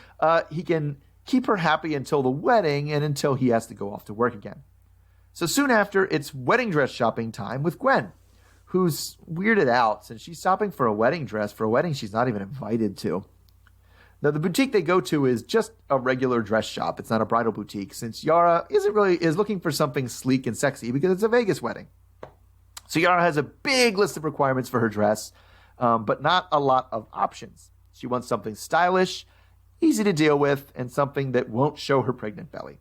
he can keep her happy until the wedding and until he has to go off to work again. So soon after, it's wedding dress shopping time with Gwen, who's weirded out since she's shopping for a wedding dress for a wedding she's not even invited to. Now, the boutique they go to is just a regular dress shop. It's not a bridal boutique, since Yara is looking for something sleek and sexy because it's a Vegas wedding. So Yara has a big list of requirements for her dress, but not a lot of options. She wants something stylish, easy to deal with, and something that won't show her pregnant belly.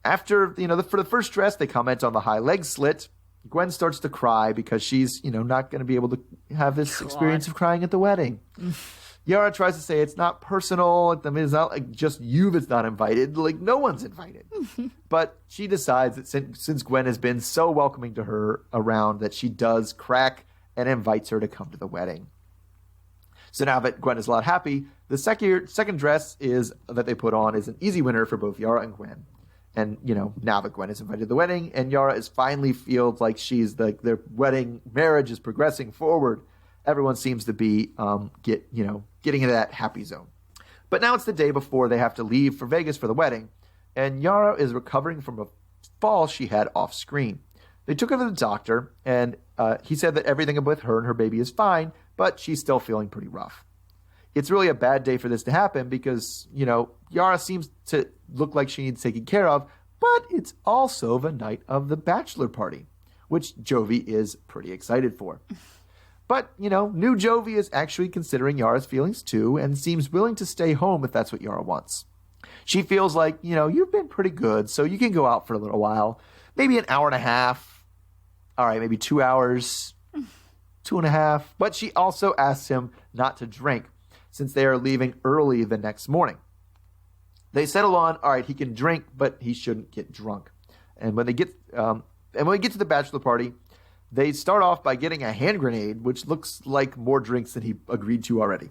After, for the first dress, they comment on the high leg slit. Gwen starts to cry because she's, not going to be able to have this experience of crying at the wedding. Yara tries to say it's not personal. It's not like just you that's not invited. Like, no one's invited. But she decides that since Gwen has been so welcoming to her around, that she does crack and invites her to come to the wedding. So now that Gwen is a lot happy, the second dress that they put on is an easy winner for both Yara and Gwen. And, now that Gwen is invited to the wedding and Yara is finally feels like their marriage is progressing forward, everyone seems to be getting into that happy zone. But now it's the day before they have to leave for Vegas for the wedding, and Yara is recovering from a fall she had off screen. They took her to the doctor, and he said that everything with her and her baby is fine, but she's still feeling pretty rough. It's really a bad day for this to happen because, Yara seems to look like she needs taken care of, but it's also the night of the bachelor party, which Jovi is pretty excited for. But, new Jovi is actually considering Yara's feelings too and seems willing to stay home if that's what Yara wants. She feels like, you've been pretty good, so you can go out for a little while. Maybe an hour and a half. All right, maybe 2 hours, 2.5. But she also asks him not to drink since they are leaving early the next morning. They settle on, all right, he can drink, but he shouldn't get drunk. And when they get to the bachelor party, they start off by getting a hand grenade, which looks like more drinks than he agreed to already.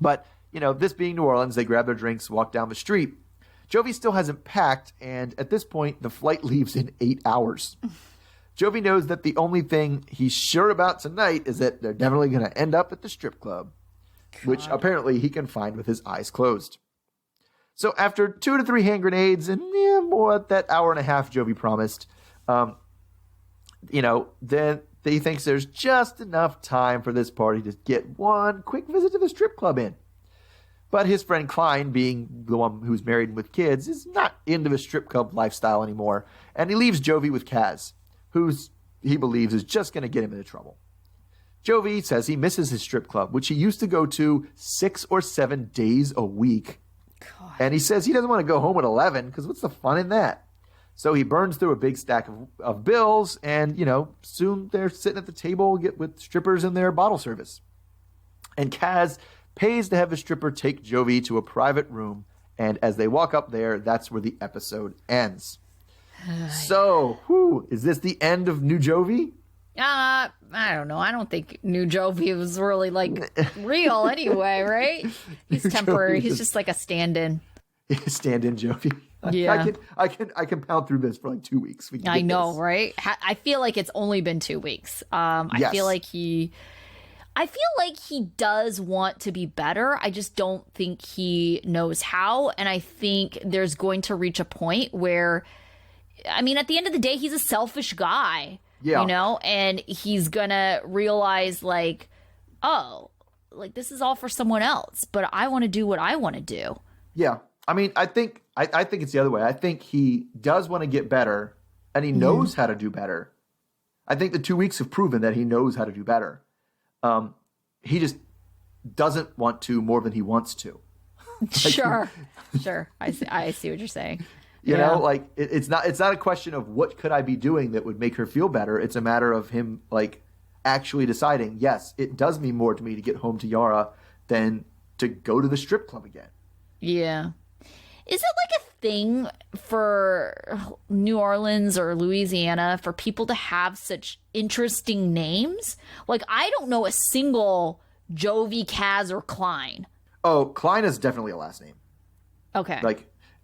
But, this being New Orleans, they grab their drinks, walk down the street. Jovi still hasn't packed, and at this point, the flight leaves in 8 hours. Jovi knows that the only thing he's sure about tonight is that they're definitely going to end up at the strip club, which apparently he can find with his eyes closed. So after 2 to 3 hand grenades and more at that hour and a half Jovi promised, then he thinks there's just enough time for this party to get one quick visit to the strip club in. But his friend Klein, being the one who's married with kids, is not into the strip club lifestyle anymore, and he leaves Jovi with Kaz, he believes is just going to get him into trouble. Jovi says he misses his strip club, which he used to go to 6 or 7 days a week. God. And he says he doesn't want to go home at 11 because what's the fun in that? So he burns through a big stack of bills, and, soon they're sitting at the table with strippers in their bottle service. And Kaz pays to have the stripper take Jovi to a private room, and as they walk up there, that's where the episode ends. So, is this the end of New Jovi? I don't know. I don't think New Jovi was really, real anyway, right? He's temporary. He's just like a stand-in. Stand-in Jovi. Yeah. I can pound through this for 2 weeks. I know, right? I feel like it's only been 2 weeks. I feel like he does want to be better. I just don't think he knows how. And I think there's going to reach a point where, at the end of the day, he's a selfish guy. Yeah. And he's going to realize this is all for someone else, but I want to do what I want to do. Yeah. I think it's the other way. I think he does want to get better and he knows how to do better. I think the 2 weeks have proven that he knows how to do better. He just doesn't want to more than he wants to. Sure. I see what you're saying. It's not a question of what could I be doing that would make her feel better. It's a matter of him actually deciding, yes, it does mean more to me to get home to Yara than to go to the strip club again. Yeah. Is it a thing for New Orleans or Louisiana for people to have such interesting names? I don't know a single Jovi, Kaz, or Klein. Oh, Klein is definitely a last name. Okay.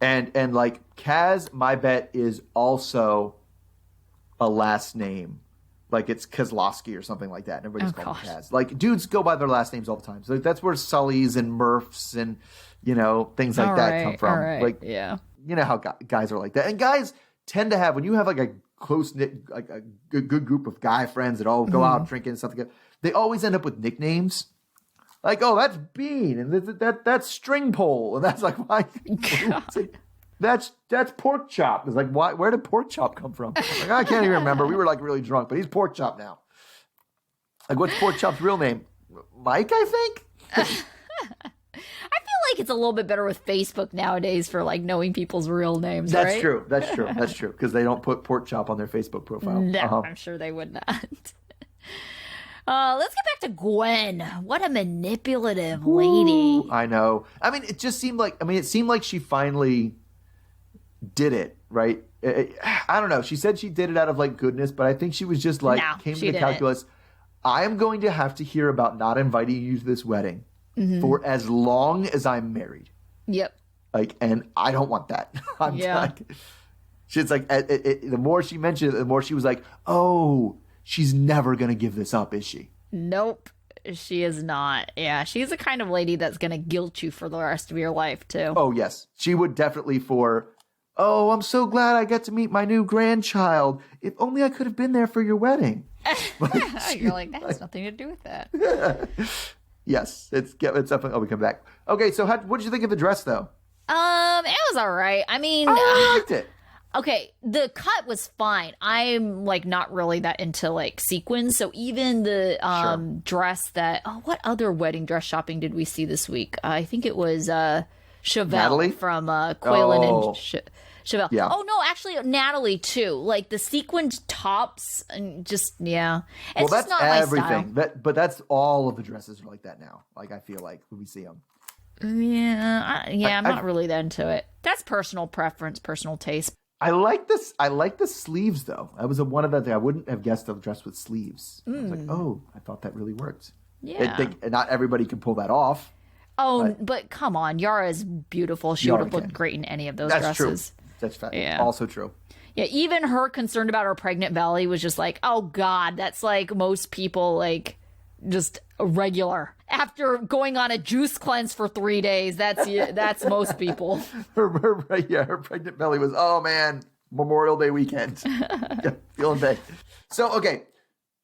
And Kaz, my bet, is also a last name. It's Kozlowski or something like that. And everybody's called him Kaz. Dudes go by their last names all the time. So that's where Sullys and Murphs and, things like that come from. Right. Yeah. You know how guys are like that. And guys tend to have, when you have a close-knit, a good group of guy friends that all go out drinking and stuff like that, they always end up with nicknames. That's Bean, and that's String Pole, and that's why? That's Pork Chop. It's why? Where did Pork Chop come from? I can't even remember. We were really drunk, but he's Pork Chop now. What's Pork Chop's real name? Mike, I think. I feel like it's a little bit better with Facebook nowadays for knowing people's real names. That's right? true. That's true. Because they don't put Pork Chop on their Facebook profile. No, I'm sure they would not. Let's get back to Gwen. What a manipulative lady. I know. It just seemed like she finally did it, right? I don't know. She said she did it out of goodness, but I think she was just came to the calculus. I am going to have to hear about not inviting you to this wedding for as long as I'm married. Yep. And I don't want that. She's the more she mentioned it, the more she was oh, she's never going to give this up, is she? Nope, she is not. Yeah, she's the kind of lady that's going to guilt you for the rest of your life, too. Oh, yes. She would definitely for oh, I'm so glad I get to meet my new grandchild. If only I could have been there for your wedding. You're like, that has nothing to do with that. Yes, it's definitely. Oh, we come back. Okay, so what did you think of the dress, though? It was all right. I mean, I liked it. Okay, the cut was fine. I'm like not really that into like sequins, so even the dress that what other wedding dress shopping did we see this week? I think it was Chevelle Natalie? from Quaylen and Chevelle. Yeah. Oh no, actually Natalie too. Like the sequined tops and just It's Well, just that's not everything. my style. But that's all of the dresses are like that now. Like I feel like when we see them. I'm not really that into it. That's personal preference, personal taste. I like this. I like the sleeves, though. That was one of the things I wouldn't have guessed a dress with sleeves. I was like, oh, I thought that really worked. Yeah. Not everybody can pull that off. Oh, but come on. Yara is beautiful. She would have looked great in any of those dresses. That's true. That's Yeah. Also true. Yeah, even her concerned about her pregnant belly was just like, oh, God, that's like most people, like, just regular. After going on a juice cleanse for 3 days, that's most people. Her pregnant belly was, oh, man, Memorial Day weekend. Feeling bad. So, okay,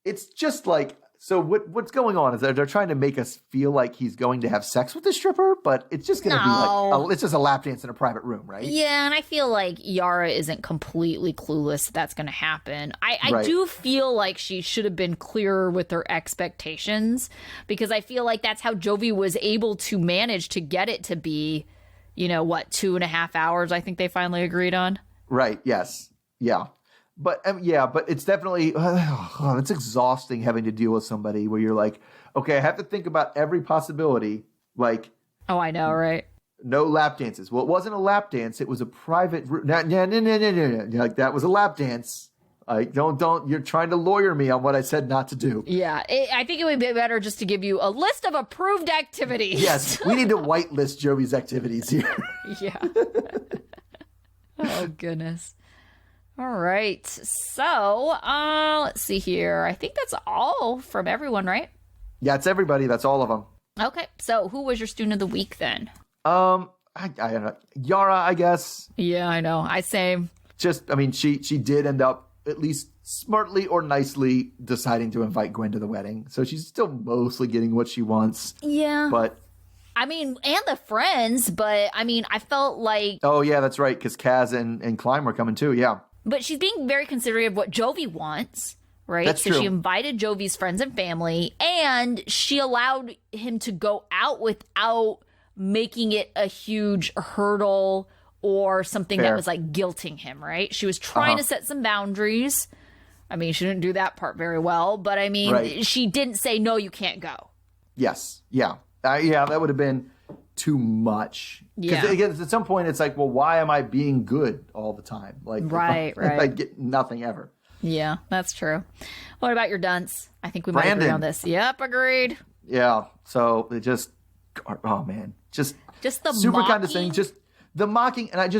it's just like, so what's going on is that they're trying to make us feel like he's going to have sex with the stripper, but it's just going to be like, it's just a lap dance in a private room, right? Yeah, and I feel like Yara isn't completely clueless that's going to happen. I do feel like she should have been clearer with her expectations, because I feel like that's how Jovi was able to manage to get it to be, 2.5 hours, I think they finally agreed on. Right, yes. Yeah. But but it's definitely it's exhausting having to deal with somebody where you're like, okay, I have to think about every possibility. Like, oh, I know, right? No lap dances. Well, it wasn't a lap dance; it was a private. No. Like that was a lap dance. Don't. You're trying to lawyer me on what I said not to do. Yeah, I think it would be better just to give you a list of approved activities. Yes, we need to whitelist Jovi's activities here. Yeah. Oh goodness. All right. So, let's see here. I think that's all from everyone, right? Yeah, it's everybody. That's all of them. Okay. So, who was your student of the week then? I don't know. Yara, I guess. Yeah, I know. Same. She did end up at least smartly or nicely deciding to invite Gwen to the wedding. So she's still mostly getting what she wants. Yeah. But and the friends, but I felt like... Oh, yeah, that's right, because Kaz and Klein were coming too, yeah. But she's being very considerate of what Jovi wants, right? That's so true. She invited Jovi's friends and family, and she allowed him to go out without making it a huge hurdle or something that was like guilting him, right? She was trying to set some boundaries. She didn't do that part very well, but she didn't say, no, you can't go. Yes, yeah. That would have been too much. Because at some point it's like, well, why am I being good all the time? Like, right. I get nothing ever. Yeah, that's true. What about your dunce? I think we might agree on this. Yep, agreed. Yeah. So it just, oh man, just the super mocking. condescending, just the mocking, and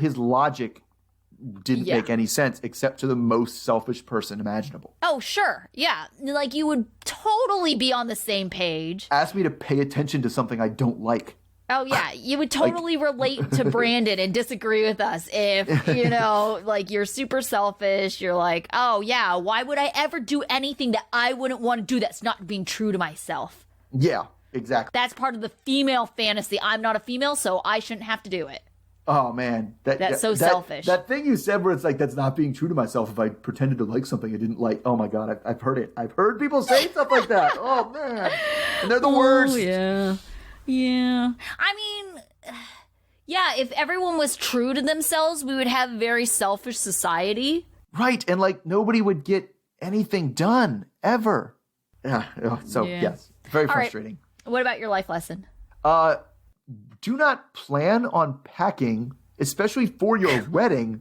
his logic didn't make any sense except to the most selfish person imaginable. Oh, sure. Yeah. Like you would totally be on the same page. Ask me to pay attention to something I don't like. Oh, yeah. You would totally relate to Brandon and disagree with us if, like you're super selfish. You're like, oh, yeah, why would I ever do anything that I wouldn't want to do that's not being true to myself? Yeah, exactly. That's part of the female fantasy. I'm not a female, so I shouldn't have to do it. Oh, man. That's so selfish. That thing you said where it's like, that's not being true to myself if I pretended to like something I didn't like. Oh, my God. I've heard it. I've heard people say stuff like that. Oh, man. And they're the worst. Yeah. Yeah. If everyone was true to themselves, we would have a very selfish society. Right. And like nobody would get anything done ever. Yeah. So, yes. Very frustrating. Right. What about your life lesson? Do not plan on packing, especially for your wedding,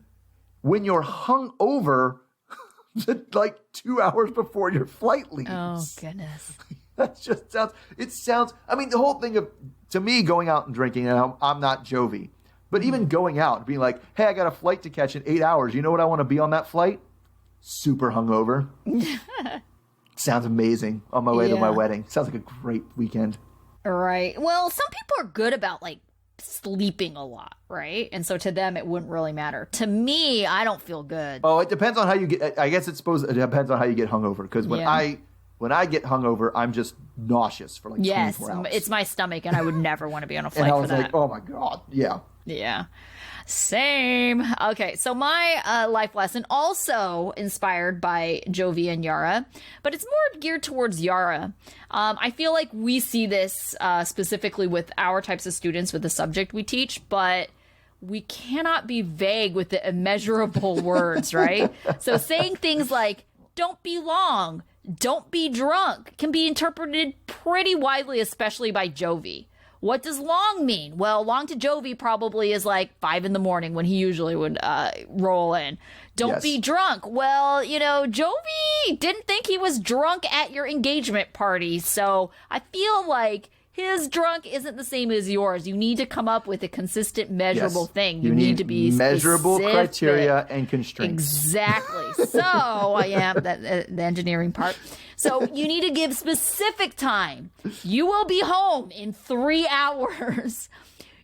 when you're hung over like 2 hours before your flight leaves. Oh, goodness. That just sounds, the whole thing of, to me, going out and drinking, and I'm not Jovi, but even going out and being like, hey, I got a flight to catch in 8 hours. You know what I want to be on that flight? Super hungover. Sounds amazing on my way to my wedding. Sounds like a great weekend. Right. Well, some people are good about like sleeping a lot, right? And so to them, it wouldn't really matter. To me, I don't feel good. Oh, it depends on how you get. I guess it depends on how you get hungover. Because when I get hungover, I'm just nauseous for like 24 hours. It's my stomach, and I would never want to be on a flight and I was for that. like, oh my God, yeah. Yeah. Same. Okay, so my life lesson also inspired by Jovi and Yara, but it's more geared towards Yara. I feel like we see this specifically with our types of students with the subject we teach, but we cannot be vague with the immeasurable words, right? So saying things like, don't be long, don't be drunk, can be interpreted pretty widely, especially by Jovi. What does long mean? Well, long to Jovi probably is like 5 a.m. when he usually would roll in. Don't be drunk. Well, Jovi didn't think he was drunk at your engagement party. So I feel like his drunk isn't the same as yours. You need to come up with a consistent, measurable thing. You need to be measurable specific. Criteria and constraints. Exactly. So the engineering part. So you need to give specific time. You will be home in 3 hours.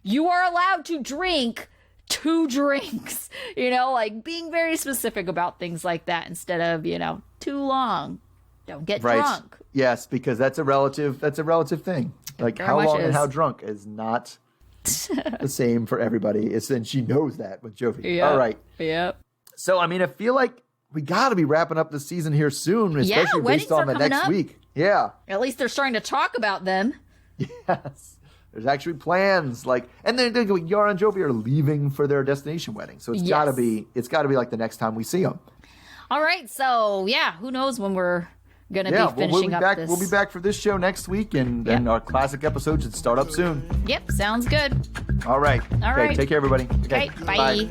You are allowed to drink 2 drinks. Like being very specific about things like that instead of, too long. Don't get drunk. Yes, because that's a relative thing. Like how long and how drunk is not the same for everybody. And she knows that with Jovi. Yep. All right. Yep. So, I feel like we got to be wrapping up the season here soon, especially based on the next week. Yeah. At least they're starting to talk about them. Yes. There's actually plans. And then Yara and Jovi are leaving for their destination wedding. So it's got to be like the next time we see them. All right. So, who knows when we're going to be finishing up this. We'll be back for this show next week, and then our classic episode should start up soon. Yep. Sounds good. All right. Take care, everybody. Okay. Bye.